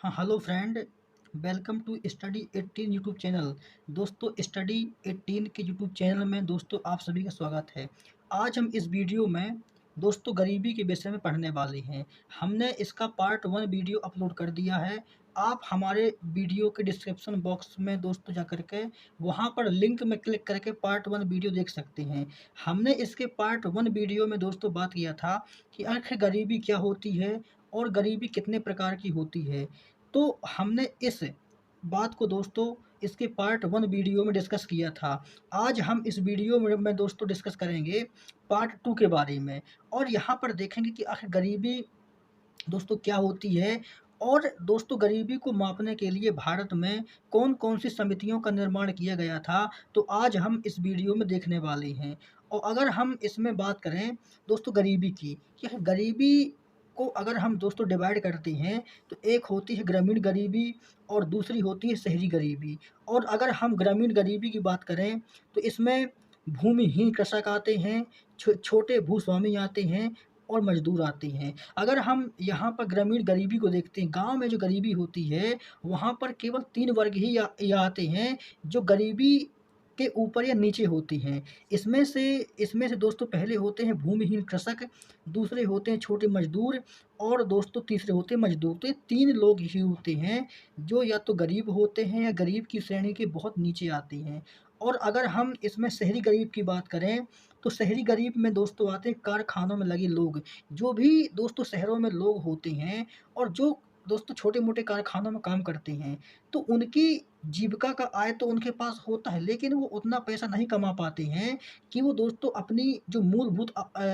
हाँ, hello friend. Welcome to study 18 YouTube channel. दोस्तों, study 18 के यूट्यूब चैनल में दोस्तों आप सभी का स्वागत है। आज हम इस वीडियो में दोस्तों गरीबी के विषय में पढ़ने वाले हैं। हमने इसका पार्ट 1 वीडियो अपलोड कर दिया है। आप हमारे वीडियो के डिस्क्रिप्शन बॉक्स में दोस्तों जा कर के वहाँ पर लिंक में क्लिक करके पार्ट 1 वीडियो देख सकते हैं। हमने इसके पार्ट 1 वीडियो में दोस्तों बात किया था कि आखिर गरीबी क्या होती है और गरीबी कितने प्रकार की होती है। तो हमने इस बात को दोस्तों इसके पार्ट 1 वीडियो में डिस्कस किया था। आज हम इस वीडियो में दोस्तों डिस्कस करेंगे पार्ट 2 के बारे में और यहाँ पर देखेंगे कि आखिर गरीबी दोस्तों क्या होती है और दोस्तों गरीबी को मापने के लिए भारत में कौन-कौन सी समितियों का निर्माण किया गया था, तो आज हम इस वीडियो में देखने वाले हैं। और अगर हम इसमें बात करें दोस्तों गरीबी की, कि गरीबी को अगर हम दोस्तों डिवाइड करते हैं, तो एक होती है ग्रामीण गरीबी और दूसरी होती है शहरी गरीबी। और अगर हम ग्रामीण गरीबी की बात करें, तो इसमें भूमिहीन कृषक आते हैं, छोटे भूस्वामी आते हैं और मज़दूर आते हैं। अगर हम यहाँ पर ग्रामीण गरीबी को देखते हैं, गाँव में जो गरीबी होती है, वहाँ पर केवल 3 वर्ग ही या आते हैं, जो गरीबी के ऊपर या नीचे होती हैं। इसमें से दोस्तों पहले होते हैं भूमिहीन कृषक, दूसरे होते हैं छोटे मज़दूर और दोस्तों तीसरे होते हैं मज़दूर। तो ये 3 लोग ही होते हैं, जो या तो गरीब होते हैं या गरीब की श्रेणी के बहुत नीचे आते हैं। और अगर हम इसमें शहरी गरीब की बात करें, तो शहरी गरीब में दोस्तों आते हैं कारखानों में लगे लोग। जो भी दोस्तों शहरों में लोग होते हैं और जो दोस्तों छोटे-मोटे कारखानों में काम करते हैं, तो उनकी जीविका का आय तो उनके पास होता है, लेकिन वो उतना पैसा नहीं कमा पाते हैं कि वो दोस्तों अपनी जो मूलभूत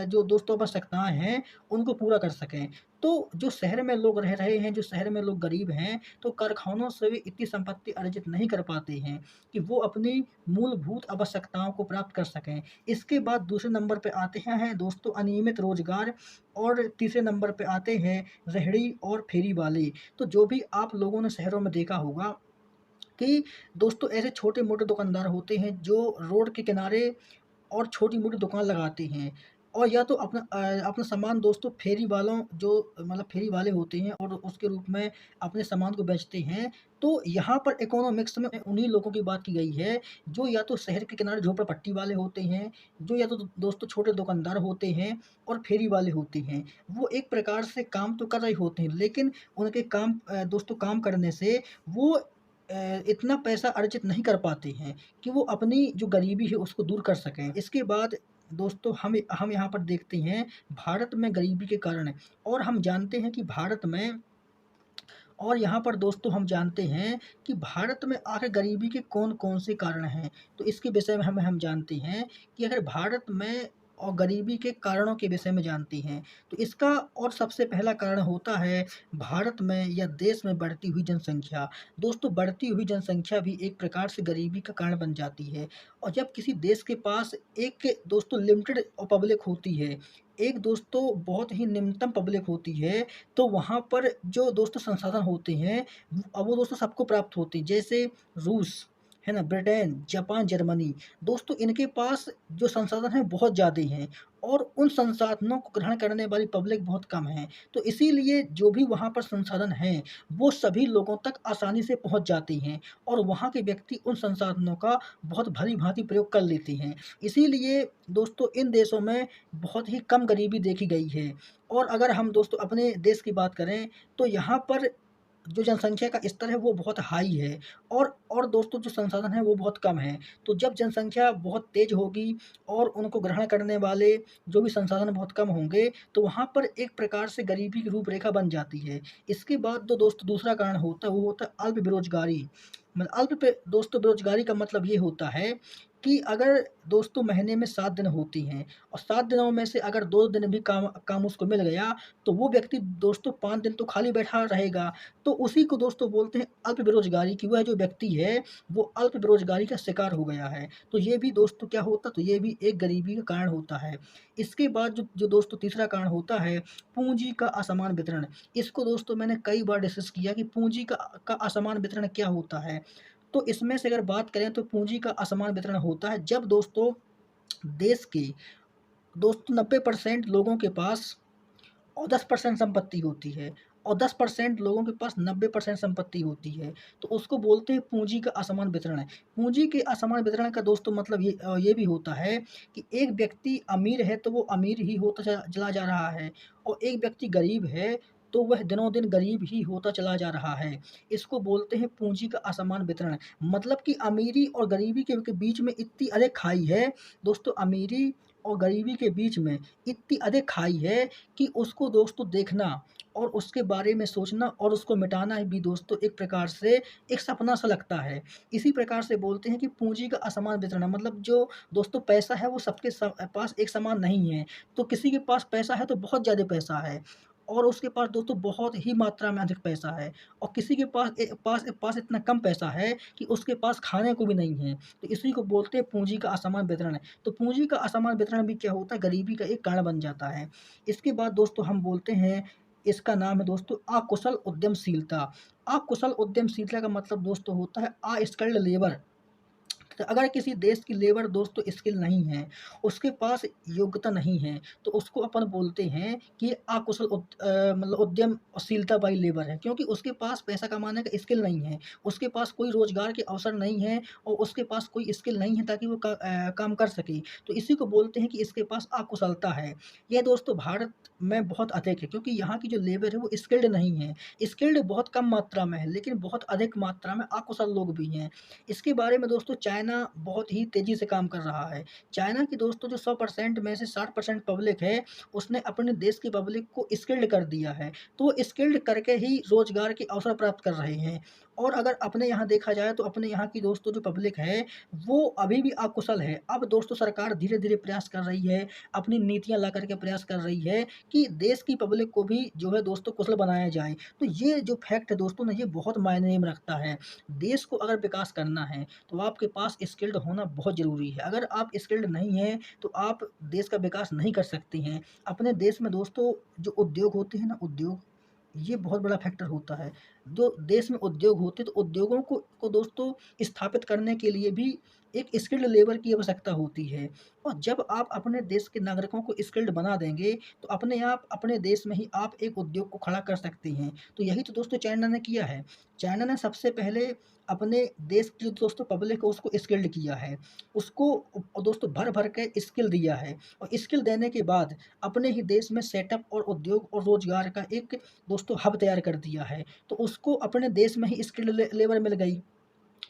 जो दोस्तों आवश्यकताएँ हैं, उनको पूरा कर सकें। तो जो शहर में लोग रह रहे हैं, जो शहर में लोग गरीब हैं, तो कारखानों से भी इतनी संपत्ति अर्जित नहीं कर पाते हैं कि वो अपनी मूलभूत आवश्यकताओं को प्राप्त कर सकें। इसके बाद दूसरे नंबर पे आते हैं दोस्तों अनियमित रोज़गार और तीसरे नंबर पे आते हैं रेहड़ी और फेरी वाले। तो जो भी आप लोगों ने शहरों में देखा होगा कि दोस्तों ऐसे छोटे-मोटे दुकानदार होते हैं जो रोड के किनारे और छोटी-मोटी दुकान लगाते हैं और या तो अपना सामान दोस्तों फेरी वालों जो मतलब फेरी वाले होते हैं और उसके रूप में अपने सामान को बेचते हैं। तो यहाँ पर इकोनॉमिक्स में उन्हीं लोगों की बात की गई है, जो या तो शहर के किनारे झोपड़पट्टी वाले होते हैं, जो या तो दोस्तों छोटे दुकानदार होते हैं और फेरी वाले होते हैं। वो एक प्रकार से काम तो कर रहे होते हैं, लेकिन उनके दोस्तों काम करने से वो इतना पैसा अर्जित नहीं कर पाते हैं कि वो अपनी जो गरीबी है उसको दूर कर सकें। इसके बाद दोस्तों हम यहाँ पर देखते हैं भारत में गरीबी के कारण और हम जानते हैं कि भारत में और यहाँ पर दोस्तों हम जानते हैं कि भारत में आखिर गरीबी के कौन-कौन से कारण हैं। तो इसके विषय में हम जानते हैं कि अगर भारत में और गरीबी के कारणों के विषय में जानते हैं, तो इसका और सबसे पहला कारण होता है भारत में या देश में बढ़ती हुई जनसंख्या। दोस्तों बढ़ती हुई जनसंख्या भी एक प्रकार से गरीबी का कारण बन जाती है और जब किसी देश के पास एक दोस्तों लिमिटेड पब्लिक होती है, एक दोस्तों बहुत ही निम्नतम पब्लिक होती है, तो वहाँ पर जो दोस्तों संसाधन होते हैं, अब वो दोस्तों सबको प्राप्त होते हैं। जैसे रूस, है ना? ब्रिटेन, जापान, जर्मनी, दोस्तों इनके पास जो संसाधन हैं बहुत ज़्यादा हैं और उन संसाधनों को ग्रहण करने वाली पब्लिक बहुत कम है। तो इसीलिए जो भी वहाँ पर संसाधन हैं, वो सभी लोगों तक आसानी से पहुँच जाते हैं और वहाँ के व्यक्ति उन संसाधनों का बहुत भली-भाँति प्रयोग कर लेते हैं। इसीलिए दोस्तों इन देशों में बहुत ही कम गरीबी देखी गई है। और अगर हम दोस्तों अपने देश की बात करें, तो यहाँ पर जो जनसंख्या का स्तर है वो बहुत हाई है और दोस्तों जो संसाधन हैं वो बहुत कम हैं। तो जब जनसंख्या बहुत तेज़ होगी और उनको ग्रहण करने वाले जो भी संसाधन बहुत कम होंगे, तो वहाँ पर एक प्रकार से गरीबी की रूपरेखा बन जाती है। इसके बाद जो दोस्तों दूसरा कारण होता है वो होता है अल्प बेरोज़गारी। अल्प पे दोस्तों बेरोज़गारी का मतलब ये होता है कि अगर दोस्तों महीने में 7 दिन होती हैं और 7 दिनों में से अगर 2 दिन भी काम उसको मिल गया, तो वो व्यक्ति दोस्तों 5 दिन तो खाली बैठा रहेगा। तो उसी को दोस्तों बोलते हैं अल्प बेरोज़गारी कि वह जो व्यक्ति है, वो अल्प बेरोज़गारी का शिकार हो गया है। तो ये भी दोस्तों क्या होता है, तो ये भी एक गरीबी का कारण होता है। इसके बाद जो जो दोस्तों तीसरा कारण होता है, पूँजी का असमान वितरण। इसको दोस्तों मैंने कई बार डिस्कस किया कि पूँजी का असमान वितरण क्या होता है। तो इसमें से अगर बात करें तो पूँजी का असमान वितरण होता है जब दोस्तों देश के दोस्तों 90% लोगों के पास और 10% संपत्ति होती है और 10% लोगों के पास 90% संपत्ति होती है। तो उसको बोलते हैं पूँजी का असमान वितरण। पूँजी के असमान वितरण का दोस्तों मतलब ये भी होता है कि एक व्यक्ति अमीर है तो वो अमीर ही होता चला जा रहा है, और एक व्यक्ति गरीब है तो वह दिनों-दिन गरीब ही होता चला जा रहा है। इसको बोलते हैं पूँजी का असमान वितरण। मतलब कि अमीरी और गरीबी के बीच में इतनी अधिक खाई है, दोस्तों अमीरी और गरीबी के बीच में इतनी अधिक खाई है कि उसको दोस्तों देखना और उसके बारे में सोचना और उसको मिटाना भी दोस्तों एक प्रकार से एक सपना सा लगता है। इसी प्रकार से बोलते हैं कि पूँजी का असमान वितरण, मतलब जो दोस्तों पैसा है वो सबके पास एक समान नहीं है। तो किसी के पास पैसा है तो बहुत ज़्यादा पैसा है, और उसके पास दोस्तों बहुत ही मात्रा में अधिक पैसा है, और किसी के पास इतना कम पैसा है कि उसके पास खाने को भी नहीं है। तो इसी को बोलते हैं पूँजी का असमान वितरण। तो पूँजी का असमान वितरण भी क्या होता है, गरीबी का एक कारण बन जाता है। इसके बाद दोस्तों हम बोलते हैं, इसका नाम है दोस्तों अकुशल उद्यमशीलता। अकुशल उद्यमशीलता का मतलब दोस्तों होता है अस्किल्ड लेबर। तो अगर किसी देश की लेबर दोस्तों स्किल नहीं है, उसके पास योग्यता नहीं है, तो उसको अपन बोलते हैं कि अकुशल मतलब उद्यमशीलता वाली लेबर है, क्योंकि उसके पास पैसा कमाने का स्किल नहीं है, उसके पास कोई रोज़गार के अवसर नहीं है, और उसके पास कोई स्किल नहीं है ताकि वो काम कर सके। तो इसी को बोलते हैं कि इसके पास अकुशलता है। यह दोस्तों भारत में बहुत अधिक है, क्योंकि यहाँ की जो लेबर है वो स्किल्ड नहीं है। स्किल्ड बहुत कम मात्रा में है, लेकिन बहुत अधिक मात्रा में अकुशल लोग भी हैं। इसके बारे में दोस्तों चाइना बहुत ही तेज़ी से काम कर रहा है। चाइना की दोस्तों जो 100% में से 60% पब्लिक है, उसने अपने देश की पब्लिक को स्किल्ड कर दिया है। तो वो स्किल्ड करके ही रोज़गार के अवसर प्राप्त कर रहे हैं। और अगर अपने यहाँ देखा जाए तो अपने यहाँ की दोस्तों जो पब्लिक है, वो अभी भी अकुशल है। अब दोस्तों सरकार धीरे-धीरे प्रयास कर रही है, अपनी नीतियाँ ला कर के प्रयास कर रही है कि देश की पब्लिक को भी जो है दोस्तों कुशल बनाया जाए। तो ये जो फैक्ट है दोस्तों ना, ये बहुत मायने में रखता है। देश को अगर विकास करना है, तो आपके पास स्किल्ड होना बहुत ज़रूरी है। अगर आप स्किल्ड नहीं हैं, तो आप देश का विकास नहीं कर सकते हैं। अपने देश में दोस्तों जो उद्योग होते हैं ना, उद्योग, ये बहुत बड़ा फैक्टर होता है। जो देश में उद्योग होते हैं, तो उद्योगों को दोस्तों स्थापित करने के लिए भी एक स्किल्ड लेबर की आवश्यकता होती है। और जब आप अपने देश के नागरिकों को स्किल्ड बना देंगे, तो अपने आप अपने देश में ही आप एक उद्योग को खड़ा कर सकते हैं। तो यही तो दोस्तों चाइना ने किया है। चाइना ने सबसे पहले अपने देश की जो दोस्तों पब्लिक है उसको स्किल्ड किया है। उसको दोस्तों भर-भर के स्किल दिया है, और स्किल देने के बाद अपने ही देश में सेटअप और उद्योग और रोज़गार का एक दोस्तों हब तैयार कर दिया है। तो उसको अपने देश में ही स्किल्ड लेबर मिल गई।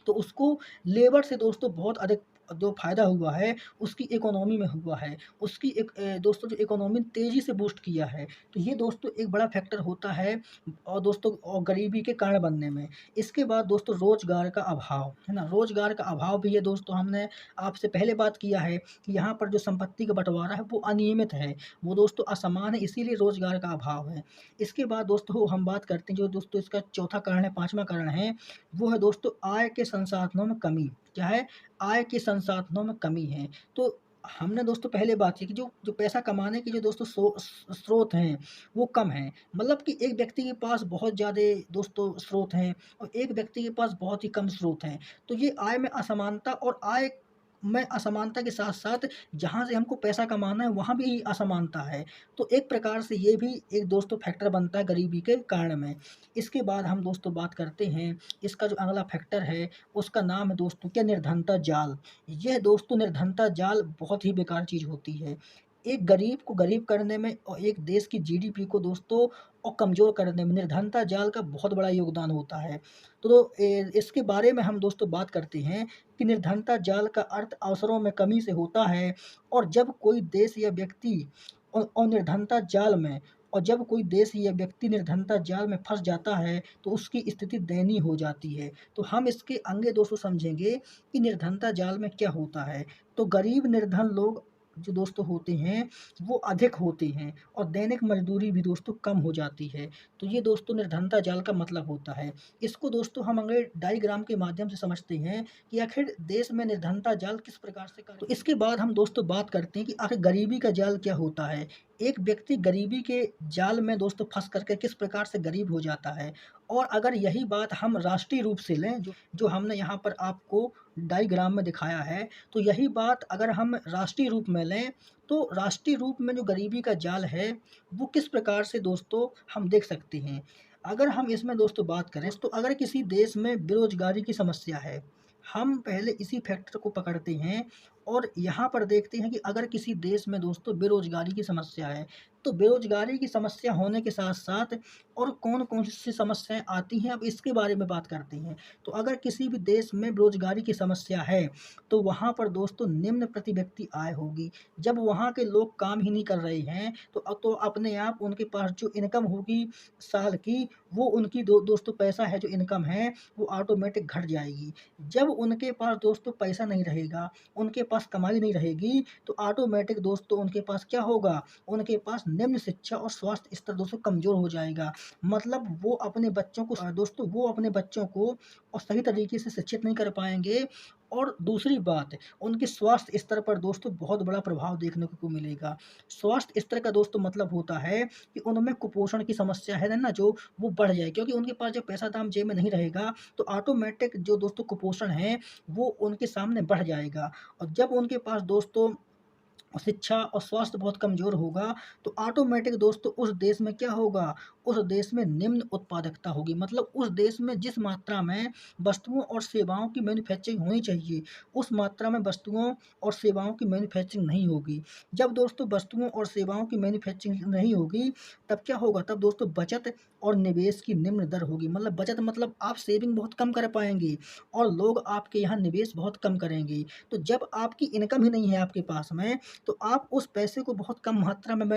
तो उसको लेबर से दोस्तों बहुत अधिक जो फ़ायदा हुआ है, उसकी इकोनॉमी में हुआ है। उसकी एक दोस्तों जो इकोनॉमी तेज़ी से बूस्ट किया है। तो ये दोस्तों एक बड़ा फैक्टर होता है, और दोस्तों और गरीबी के कारण बनने में। इसके बाद दोस्तों रोज़गार का अभाव, है ना? रोज़गार का अभाव भी है दोस्तों, हमने आपसे पहले बात किया है कि यहाँ पर जो संपत्ति का बँटवारा है वो अनियमित है। वो दोस्तों असमान है, इसीलिए रोज़गार का अभाव है। इसके बाद दोस्तों हम बात करते हैं, जो दोस्तों इसका चौथा कारण है, 5वां कारण है, वो है दोस्तों आय के संसाधनों में कमी। क्या है? आय के संसाधनों में कमी है। तो हमने दोस्तों पहले बात की कि जो जो पैसा कमाने के जो दोस्तों स्रोत हैं, वो कम हैं। मतलब कि एक व्यक्ति के पास बहुत ज़्यादा दोस्तों स्रोत हैं, और एक व्यक्ति के पास बहुत ही कम स्रोत हैं। तो ये आय में असमानता, और आय में असमानता के साथ-साथ जहाँ से हमको पैसा कमाना है, वहाँ भी असमानता है। तो एक प्रकार से ये भी एक दोस्तों फैक्टर बनता है गरीबी के कारण में। इसके बाद हम दोस्तों बात करते हैं, इसका जो अगला फैक्टर है, उसका नाम है दोस्तों क्या, निर्धनता जाल। यह दोस्तों निर्धनता जाल बहुत ही बेकार चीज़ होती है। एक गरीब को गरीब करने में, और एक देश की जीडीपी को दोस्तों और कमज़ोर करने में निर्धनता जाल का बहुत बड़ा योगदान होता है। तो इसके बारे में हम दोस्तों बात करते हैं कि निर्धनता जाल का अर्थ अवसरों में कमी से होता है, और जब कोई देश या व्यक्ति और निर्धनता जाल में और जब कोई देश या व्यक्ति निर्धनता जाल में फँस जाता है, तो उसकी स्थिति दयनीय हो जाती है। तो हम इसके आगे दोस्तों समझेंगे कि निर्धनता जाल में क्या होता है। तो गरीब निर्धन लोग जो दोस्तों होते हैं, वो अधिक होते हैं, और दैनिक मज़दूरी भी दोस्तों कम हो जाती है। तो ये दोस्तों निर्धनता जाल का मतलब होता है। इसको दोस्तों हम अगर डायग्राम के माध्यम से समझते हैं कि आखिर देश में निर्धनता जाल किस प्रकार से कार्य, तो इसके बाद हम दोस्तों बात करते हैं कि आखिर गरीबी का जाल क्या होता है। एक व्यक्ति गरीबी के जाल में दोस्तों फँस कर के किस प्रकार से गरीब हो जाता है। और अगर यही बात हम राष्ट्रीय रूप से लें, जो जो हमने यहाँ पर आपको डायग्राम में दिखाया है, तो यही बात अगर हम राष्ट्रीय रूप में लें, तो राष्ट्रीय रूप में जो गरीबी का जाल है, वो किस प्रकार से दोस्तों हम देख सकते हैं। अगर हम इसमें दोस्तों बात करें तो अगर किसी देश में बेरोज़गारी की समस्या है, हम पहले इसी फैक्टर को पकड़ते हैं और यहाँ पर देखते हैं कि अगर किसी देश में दोस्तों बेरोज़गारी की समस्या है, तो बेरोज़गारी की समस्या होने के साथ-साथ और कौन-कौन सी समस्याएँ आती हैं, अब इसके बारे में बात करते हैं। तो अगर किसी भी देश में बेरोज़गारी की समस्या है, तो वहाँ पर दोस्तों निम्न प्रति व्यक्ति आय होगी। जब वहाँ के लोग काम ही नहीं कर रहे हैं, तो अपने आप उनके पास जो इनकम होगी साल की, वो उनकी दोस्तों पैसा है जो इनकम है, वो ऑटोमेटिक घट जाएगी। जब उनके पास दोस्तों पैसा नहीं रहेगा, उनके पास कमाई नहीं रहेगी, तो ऑटोमेटिक दोस्तों उनके पास क्या होगा, उनके पास निम्न शिक्षा और स्वास्थ्य स्तर दोस्तों कमज़ोर हो जाएगा। मतलब वो अपने बच्चों को दोस्तों वो अपने बच्चों को सही तरीके से शिक्षित नहीं कर पाएँगे और दूसरी बात, उनके स्वास्थ्य स्तर पर दोस्तों बहुत बड़ा प्रभाव देखने को मिलेगा। स्वास्थ्य स्तर का दोस्तों मतलब होता है कि उनमें कुपोषण की समस्या है ना जो, वो बढ़ जाए, क्योंकि उनके पास जब पैसा दाम जेब में नहीं रहेगा, तो ऑटोमेटिक जो दोस्तों कुपोषण है, वो उनके सामने बढ़ जाएगा। और जब उनके पास दोस्तों शिक्षा और स्वास्थ्य बहुत कमज़ोर होगा, तो ऑटोमेटिक दोस्तों उस देश में क्या होगा, उस देश में निम्न उत्पादकता होगी। मतलब उस देश में जिस मात्रा में वस्तुओं और सेवाओं की मैन्युफैक्चरिंग होनी चाहिए, उस मात्रा में वस्तुओं और सेवाओं की मैन्युफैक्चरिंग नहीं होगी। जब दोस्तों वस्तुओं और सेवाओं की मैन्युफैक्चरिंग नहीं होगी, तब क्या होगा, तब दोस्तों बचत और निवेश की निम्न दर होगी। मतलब बचत मतलब आप सेविंग बहुत कम कर पाएँगे और लोग आपके यहाँ निवेश बहुत कम करेंगे। तो जब आपकी इनकम ही नहीं है आपके पास में, तो आप उस पैसे को बहुत कम मात्रा में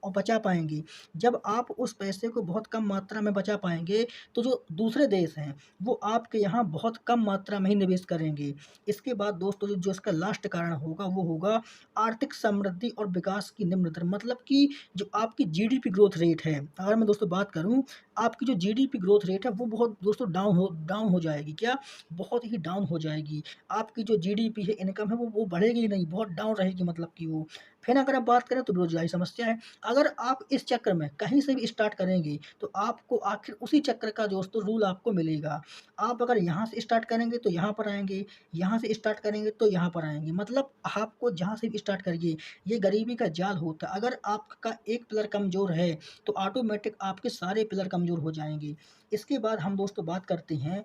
बचा पाएँगे। जब आप उस पैसे को बहुत कम मात्रा में बचा पाएँगे, तो जो दूसरे देश हैं, वो आपके यहाँ बहुत कम मात्रा में ही निवेश करेंगे। इसके बाद दोस्तों जो जो इसका लास्ट कारण होगा, वो होगा आर्थिक समृद्धि और विकास की निम्न दर। मतलब कि जो आपकी जीडीपी ग्रोथ रेट है, अगर मैं दोस्तों बात करूँ, आपकी जो जीडीपी ग्रोथ रेट है, वो बहुत दोस्तों डाउन हो जाएगी। क्या? बहुत ही डाउन हो जाएगी। आपकी जो जीडीपी है, इनकम है, वो बढ़ेगी ही नहीं, बहुत डाउन रहेगी मतलब कि वो। फिर अगर आप बात करें तो बेरोज़गारी समस्या है। अगर आप इस चक्र में कहीं से भी स्टार्ट करेंगे, तो आपको आखिर उसी चक्र का दोस्तों रूल आपको मिलेगा। आप अगर यहाँ से स्टार्ट करेंगे तो यहाँ पर आएँगे, यहाँ से स्टार्ट करेंगे तो यहाँ पर आएँगे। मतलब आपको जहाँ से भी स्टार्ट करिए, ये गरीबी का जाल होता है। अगर आपका एक पिलर कमज़ोर है, तो ऑटोमैटिक आपके सारे पिलर कमज़ोर हो जाएँगे। इसके बाद हम दोस्तों बात करते हैं,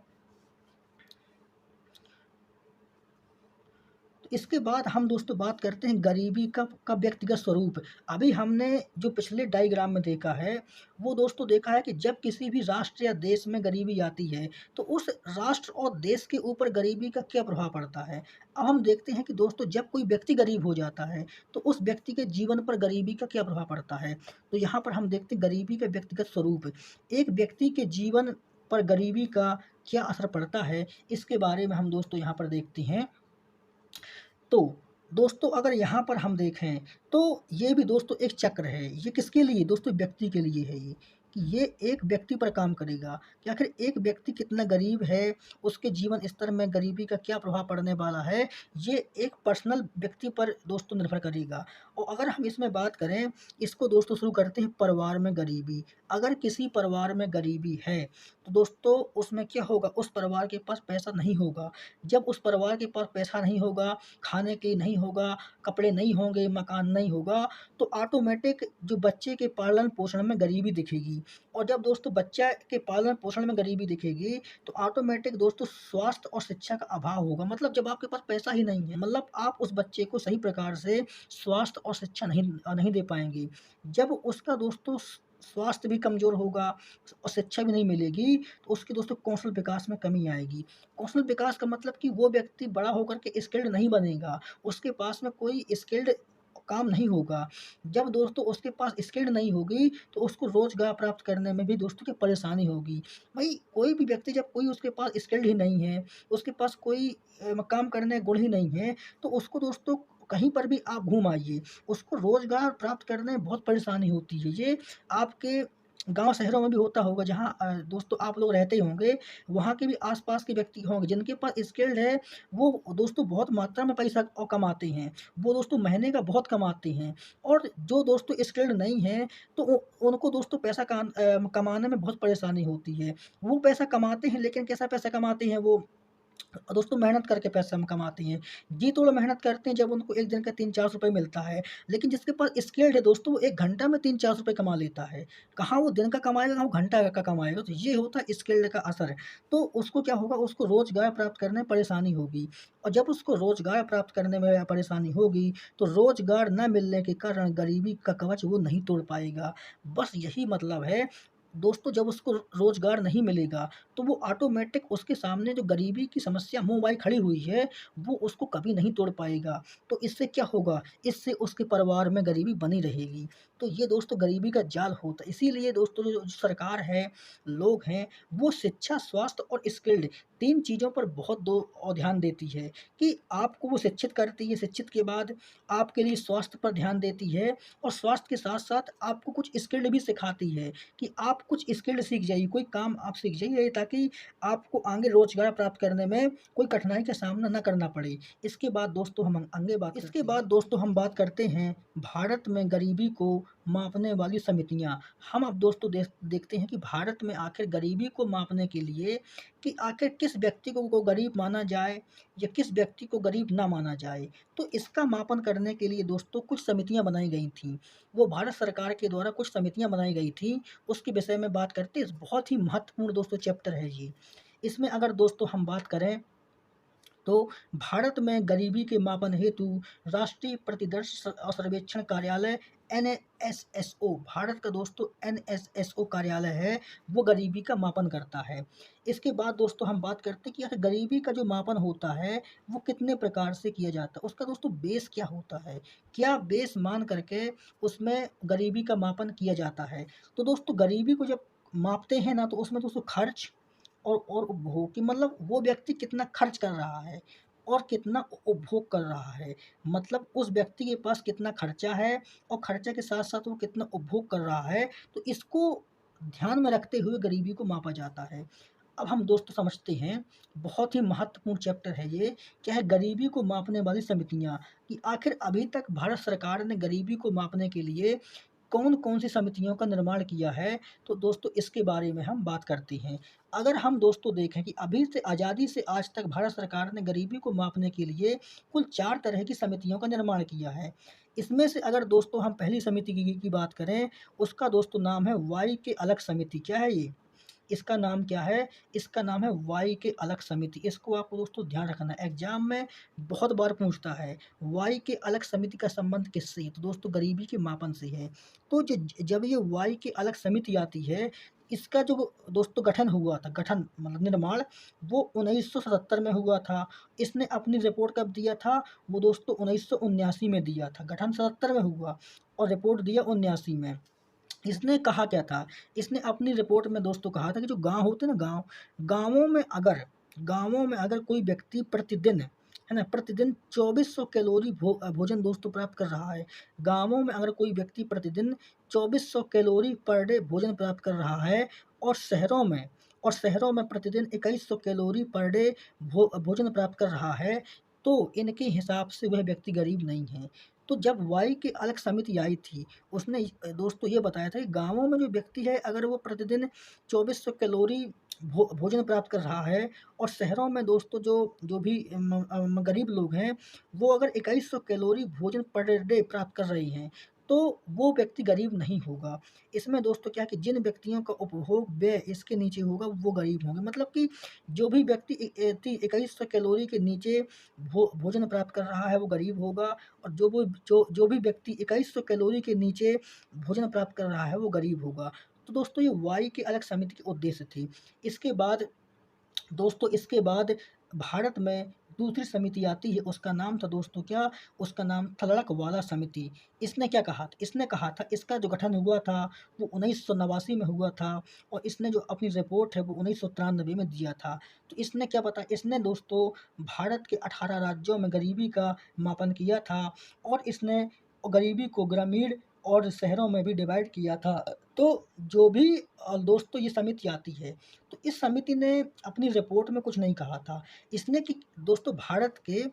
इसके बाद हम दोस्तों बात करते हैं गरीबी का व्यक्तिगत स्वरूप। अभी हमने जो पिछले डायग्राम में देखा है, वो दोस्तों देखा है कि जब किसी भी राष्ट्र या देश में गरीबी आती है, तो उस राष्ट्र और देश के ऊपर गरीबी का क्या प्रभाव पड़ता है। अब हम देखते हैं कि दोस्तों जब कोई व्यक्ति गरीब हो जाता है, तो उस व्यक्ति के जीवन पर गरीबी का क्या प्रभाव पड़ता है। तो यहाँ पर हम देखते हैं गरीबी का व्यक्तिगत स्वरूप। एक व्यक्ति के जीवन पर गरीबी का क्या असर पड़ता है, इसके बारे में हम दोस्तों यहाँ पर देखते हैं। तो दोस्तों अगर यहाँ पर हम देखें, तो ये भी दोस्तों एक चक्र है। ये किसके लिए? दोस्तों व्यक्ति के लिए है ये, कि ये एक व्यक्ति पर काम करेगा कि आखिर एक व्यक्ति कितना गरीब है, उसके जीवन स्तर में गरीबी का क्या प्रभाव पड़ने वाला है, ये एक पर्सनल व्यक्ति पर दोस्तों निर्भर करेगा। और अगर हम इसमें बात करें, इसको दोस्तों शुरू करते हैं परिवार में गरीबी। अगर किसी परिवार में गरीबी है, तो दोस्तों उसमें क्या होगा, उस परिवार के पास पैसा नहीं होगा। जब उस परिवार के पास पैसा नहीं होगा, खाने के लिए नहीं होगा, कपड़े नहीं होंगे, मकान नहीं होगा, तो ऑटोमेटिक जो बच्चे के पालन-पोषण में गरीबी दिखेगी। और जब दोस्तों बच्चा के पालन-पोषण में गरीबी दिखेगी, तो ऑटोमेटिक दोस्तों स्वास्थ्य और शिक्षा का अभाव होगा। मतलब जब आपके पास पैसा ही नहीं है, मतलब आप उस बच्चे को सही प्रकार से स्वास्थ्य और शिक्षा नहीं दे पाएँगे। जब उसका दोस्तों स्वास्थ्य भी कमज़ोर होगा और शिक्षा भी नहीं मिलेगी, तो उसके दोस्तों कौशल विकास में कमी आएगी। कौशल विकास का मतलब कि वो व्यक्ति बड़ा होकर के स्किल्ड नहीं बनेगा, उसके पास में कोई स्किल्ड काम नहीं होगा। जब दोस्तों उसके पास स्किल्ड नहीं होगी, तो उसको रोज़गार प्राप्त करने में भी दोस्तों क्या परेशानी होगी। भई कोई भी व्यक्ति जब कोई उसके पास स्किल्ड ही नहीं है, उसके पास कोई काम करने गुण ही नहीं है, तो उसको दोस्तों कहीं पर भी आप घूम आइए, उसको रोज़गार प्राप्त करने में बहुत परेशानी होती है। ये आपके गाँव शहरों में भी होता होगा, जहाँ दोस्तों आप लोग रहते ही होंगे, वहाँ के भी आस-पास के व्यक्ति होंगे जिनके पास स्किल्ड है, वो दोस्तों बहुत मात्रा में पैसा कमाते हैं। वो दोस्तों महीने का बहुत कमाते हैं और जो दोस्तों स्किल्ड नहीं हैं, तो उनको दोस्तों पैसा कमाने में बहुत परेशानी होती है। वो पैसा कमाते हैं, लेकिन कैसा पैसा कमाते हैं वो? दोस्तों मेहनत करके पैसा हम कमाती हैं। जी तोड़ मेहनत करते हैं जब उनको 1 दिन का 300-400 रुपए मिलता है। लेकिन जिसके पास स्किल्ड है दोस्तों वो 1 घंटा में 300-400 रुपए कमा लेता है। कहाँ वो दिन का कमाएगा, कहाँ वो घंटा का कमाएगा। तो ये होता है स्किल्ड का असर। तो उसको क्या होगा, उसको रोज़गार प्राप्त करने में परेशानी होगी और जब उसको रोज़गार प्राप्त करने में परेशानी होगी, तो रोज़गार ना मिलने के कारण गरीबी का कवच वो नहीं तोड़ पाएगा। बस यही मतलब है दोस्तों, जब उसको रोज़गार नहीं मिलेगा, तो वो ऑटोमैटिक उसके सामने जो गरीबी की समस्या मुँह बाई खड़ी हुई है, वो उसको कभी नहीं तोड़ पाएगा। तो इससे क्या होगा, इससे उसके परिवार में गरीबी बनी रहेगी। तो ये दोस्तों गरीबी का जाल होता है। इसीलिए दोस्तों जो सरकार है, लोग हैं, वो शिक्षा, स्वास्थ्य और स्किल्ड 3 चीज़ों पर बहुत ध्यान देती है कि आपको वो शिक्षित करती है, शिक्षित के बाद आपके लिए स्वास्थ्य पर ध्यान देती है और स्वास्थ्य के साथ-साथ आपको कुछ स्किल्ड भी सिखाती है कि आप कुछ स्किल्ड सीख जाइए, कोई काम आप सीख जाइए ताकि आपको आगे रोज़गार प्राप्त करने में कोई कठिनाई का सामना ना करना पड़े। इसके बाद दोस्तों हम बात करते हैं भारत में गरीबी को मापने वाली समितियाँ। हम अब दोस्तों देखते हैं कि भारत में आखिर गरीबी को मापने के लिए कि आखिर किस व्यक्ति को गरीब माना जाए या किस व्यक्ति को गरीब ना माना जाए। तो इसका मापन करने के लिए दोस्तों कुछ समितियाँ बनाई गई थीं। वो भारत सरकार के द्वारा कुछ समितियाँ बनाई गई थीं, उसके विषय में बात करते हैं। बहुत ही महत्वपूर्ण दोस्तों चैप्टर है ये। इसमें अगर दोस्तों हम बात करें तो भारत में गरीबी के मापन हेतु राष्ट्रीय प्रतिदर्श सर्वेक्षण कार्यालय एनएसएसओ, भारत का दोस्तों एनएसएसओ कार्यालय है, वो गरीबी का मापन करता है। इसके बाद दोस्तों हम बात करते हैं कि आखिर गरीबी का जो मापन होता है, वो कितने प्रकार से किया जाता है, उसका दोस्तों बेस क्या होता है, क्या बेस मान करके उसमें गरीबी का मापन किया जाता है। तो दोस्तों गरीबी को जब मापते हैं ना, तो उसमें दोस्तों खर्च और उपभोग कि मतलब वो व्यक्ति कितना खर्च कर रहा है और कितना उपभोग कर रहा है। मतलब उस व्यक्ति के पास कितना खर्चा है और खर्चे के साथ-साथ वो कितना उपभोग कर रहा है, तो इसको ध्यान में रखते हुए गरीबी को मापा जाता है। अब हम दोस्तों समझते हैं, बहुत ही महत्वपूर्ण चैप्टर है ये, क्या है गरीबी को मापने वाली समितियाँ, कि आखिर अभी तक भारत सरकार ने गरीबी को मापने के लिए कौन-कौन सी समितियों का निर्माण किया है, तो दोस्तों इसके बारे में हम बात करते हैं। अगर हम दोस्तों देखें कि अभी से आज़ादी से आज तक भारत सरकार ने गरीबी को मापने के लिए कुल 4 तरह की समितियों का निर्माण किया है। इसमें से अगर दोस्तों हम पहली समिति की बात करें, उसका दोस्तों नाम है वाई के अलग समिति। क्या है ये? इसका नाम क्या है? इसका नाम है वाई के अलग समिति। इसको आपको दोस्तों ध्यान रखना है, एग्ज़ाम में बहुत बार पूछता है, वाई के अलग समिति का संबंध किससे है? तो दोस्तों गरीबी के मापन से है। तो जब ये वाई की अलग समिति आती है, इसका जो दोस्तों गठन हुआ था, गठन मतलब निर्माण, वो 1977 में हुआ था। इसने अपनी रिपोर्ट कब दिया था? वो दोस्तों 1979 में दिया था। गठन 77 में हुआ और रिपोर्ट दिया 79 में। इसने कहा क्या था? इसने अपनी रिपोर्ट में दोस्तों कहा था कि जो गाँव होते हैं ना गाँव, गाँवों में अगर कोई व्यक्ति प्रतिदिन, है ना? प्रतिदिन 2400 कैलोरी भोजन दोस्तों प्राप्त कर रहा है। गाँवों में अगर कोई व्यक्ति प्रतिदिन 2400 कैलोरी पर डे भोजन प्राप्त कर रहा है और शहरों में प्रतिदिन 2100 कैलोरी पर डे भोजन प्राप्त कर रहा है, तो इनके हिसाब से वह व्यक्ति गरीब नहीं है। तो जब वाई की अलग समिति आई थी, उसने दोस्तों ये बताया था कि गाँवों में जो व्यक्ति है अगर वो प्रतिदिन 2400 कैलोरी भोजन प्राप्त कर रहा है और शहरों में दोस्तों जो जो भी गरीब लोग हैं, वो अगर 2100 कैलोरी भोजन पर डे प्राप्त कर रहे हैं, तो वो व्यक्ति गरीब नहीं होगा। इसमें दोस्तों क्या है कि जिन व्यक्तियों का उपभोग व्यय इसके नीचे होगा, वो गरीब होंगे। मतलब कि जो भी व्यक्ति 2100 कैलोरी के नीचे भोजन प्राप्त कर रहा है, वो गरीब होगा और जो भी व्यक्ति 2100 कैलोरी के नीचे भोजन प्राप्त कर रहा है, वो गरीब होगा। तो दोस्तों ये वाई की अलग समिति के उद्देश्य थी। इसके बाद इसके बाद भारत में दूसरी समिति आती है, उसका नाम था दोस्तों क्या? उसका नाम था लड़कवाला समिति। इसने क्या कहा था? इसने कहा था इसका जो गठन हुआ था, वो 1989 में हुआ था और इसने जो अपनी रिपोर्ट है, वो 1993 में दिया था। तो इसने क्या बताया? इसने दोस्तों भारत के 18 राज्यों में गरीबी का मापन किया था और इसने गरीबी को ग्रामीण और शहरों में भी डिवाइड किया था। तो जो भी दोस्तों ये समिति आती है, तो इस समिति ने अपनी रिपोर्ट में कुछ नहीं कहा था। इसने कि दोस्तों भारत के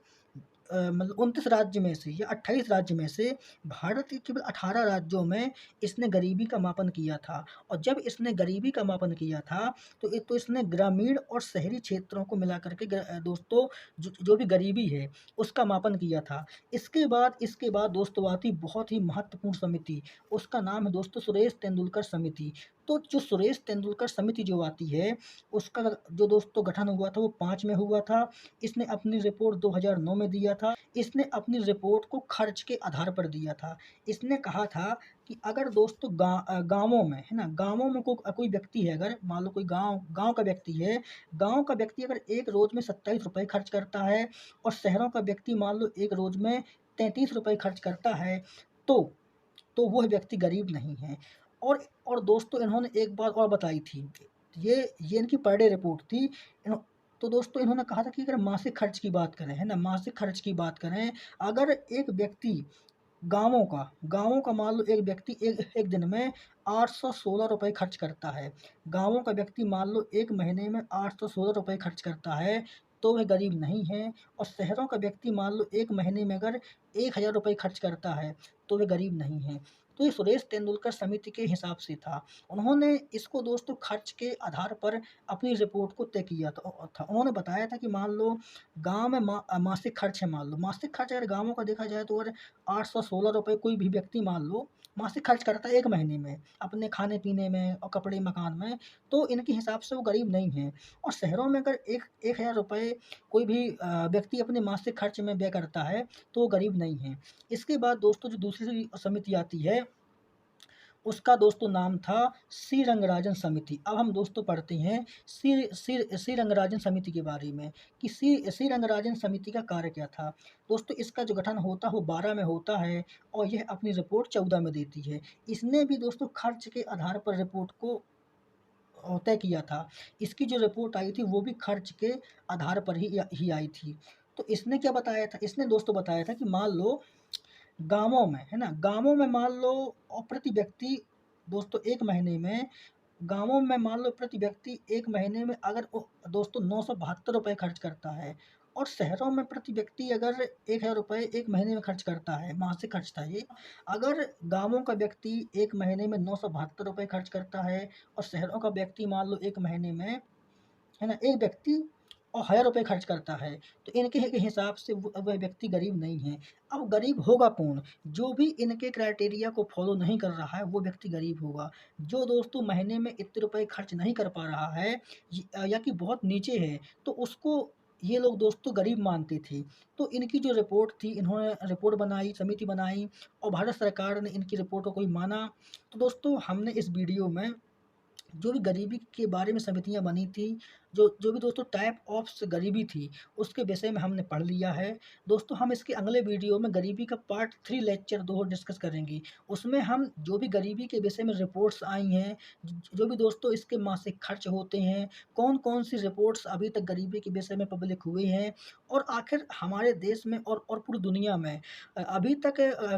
मतलब 29 राज्य में से या 28 राज्य में से भारत के केवल 18 राज्यों में इसने गरीबी का मापन किया था। और जब इसने गरीबी का मापन किया था तो इसने ग्रामीण और शहरी क्षेत्रों को मिला कर के दोस्तों जो भी गरीबी है उसका मापन किया था। इसके बाद दोस्तों आती बहुत ही महत्वपूर्ण समिति, उसका नाम है दोस्तों सुरेश तेंदुलकर समिति। तो जो सुरेश तेंदुलकर समिति जो आती है उसका जो दोस्तों गठन हुआ था वो 5 में हुआ था। इसने अपनी रिपोर्ट 2009 में दिया था। इसने अपनी रिपोर्ट को खर्च के आधार पर दिया था। इसने कहा था कि अगर दोस्तों गाँवों में, है ना? गाँवों में कोई व्यक्ति है, अगर मान लो कोई गाँव गाँव का व्यक्ति है, गाँव का व्यक्ति अगर एक रोज़ में ₹27 खर्च करता है और शहरों का व्यक्ति मान लो एक रोज़ में ₹33 खर्च करता है, तो वह व्यक्ति गरीब नहीं है। और दोस्तों इन्होंने एक बात और बताई थी, ये इनकी पर डे रिपोर्ट थी। तो दोस्तों इन्होंने कहा था कि अगर मासिक खर्च की बात करें, है ना? मासिक खर्च की बात करें, अगर एक व्यक्ति गाँवों का मान लो एक व्यक्ति एक एक दिन में ₹816 खर्च करता है। गाँवों का व्यक्ति मान लो एक महीने में ₹816 खर्च करता है, तो वह गरीब नहीं है। और शहरों का व्यक्ति मान लो एक महीने में अगर ₹1000 खर्च करता है, तो वह गरीब नहीं है। तो ये सुरेश तेंदुलकर समिति के हिसाब से था। उन्होंने इसको दोस्तों खर्च के आधार पर अपनी रिपोर्ट को तय किया था। उन्होंने बताया था कि मान लो गाँव में मासिक खर्च है, मान लो मासिक खर्च अगर गाँवों का देखा जाए तो अगर ₹816 कोई भी व्यक्ति मान लो मासिक खर्च करता है एक महीने में, अपने खाने-पीने में और कपड़े मकान में, तो इनके हिसाब से वो गरीब नहीं है। और शहरों में अगर ₹1000 कोई भी व्यक्ति अपने मासिक खर्च में व्यय करता है, तो वो गरीब नहीं है। इसके बाद दोस्तों जो दूसरी समिति आती है, उसका दोस्तों नाम था सी रंगराजन समिति। अब हम दोस्तों पढ़ते हैं सी रंगराजन समिति के बारे में कि सी रंगराजन समिति का कार्य क्या था। दोस्तों इसका जो गठन होता है वो 12 में होता है और यह अपनी रिपोर्ट 14 में देती है। इसने भी दोस्तों खर्च के आधार पर रिपोर्ट को तय किया था। इसकी जो रिपोर्ट आई थी वो भी खर्च के आधार पर ही आई थी। तो इसने क्या बताया था? इसने दोस्तों बताया था कि मान लो गाँवों में, है ना? गाँवों में मान लो प्रति व्यक्ति दोस्तों 1 महीने में गाँवों में मान लो प्रति व्यक्ति 1 महीने में अगर दोस्तों ₹972 खर्च करता है और शहरों में प्रति व्यक्ति अगर ₹1000 1 महीने में खर्च करता है, मासिक खर्च था ये। अगर गाँवों का व्यक्ति 1 महीने में ₹972 खर्च करता है और शहरों का व्यक्ति मान लो 1 महीने में, है ना? एक व्यक्ति और ₹1000 खर्च करता है, तो इनके के हिसाब से वह व्यक्ति गरीब नहीं है। अब गरीब होगा कौन? जो भी इनके क्राइटेरिया को फ़ॉलो नहीं कर रहा है, वो व्यक्ति गरीब होगा। जो दोस्तों महीने में इतने रुपए खर्च नहीं कर पा रहा है या कि बहुत नीचे है, तो उसको ये लोग दोस्तों गरीब मानते थे। तो इनकी जो रिपोर्ट थी, इन्होंने रिपोर्ट बनाई, समिति बनाई और भारत सरकार ने इनकी रिपोर्टों को भी माना। तो दोस्तों हमने इस वीडियो में जो भी गरीबी के बारे में समितियाँ बनी थी, जो भी दोस्तों टाइप ऑफ्स गरीबी थी, उसके विषय में हमने पढ़ लिया है। दोस्तों हम इसके अगले वीडियो में गरीबी का पार्ट 3 लेक्चर 2 डिस्कस करेंगे। उसमें हम जो भी गरीबी के विषय में रिपोर्ट्स आई हैं, जो भी दोस्तों इसके मासिक खर्च होते हैं, कौन-कौन सी रिपोर्ट्स अभी तक गरीबी के विषय में पब्लिक हुई हैं और आखिर हमारे देश में और पूरी दुनिया में अभी तक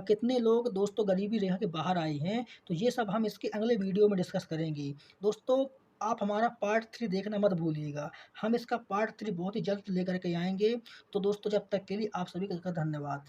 कितने लोग दोस्तों गरीबी रेखा के बाहर आए हैं, तो ये सब हम इसके अगले वीडियो में डिस्कस करेंगे। दोस्तों आप हमारा पार्ट 3 देखना मत भूलिएगा। हम इसका पार्ट 3 बहुत ही जल्द लेकर के आएँगे। तो दोस्तों जब तक के लिए आप सभी का धन्यवाद।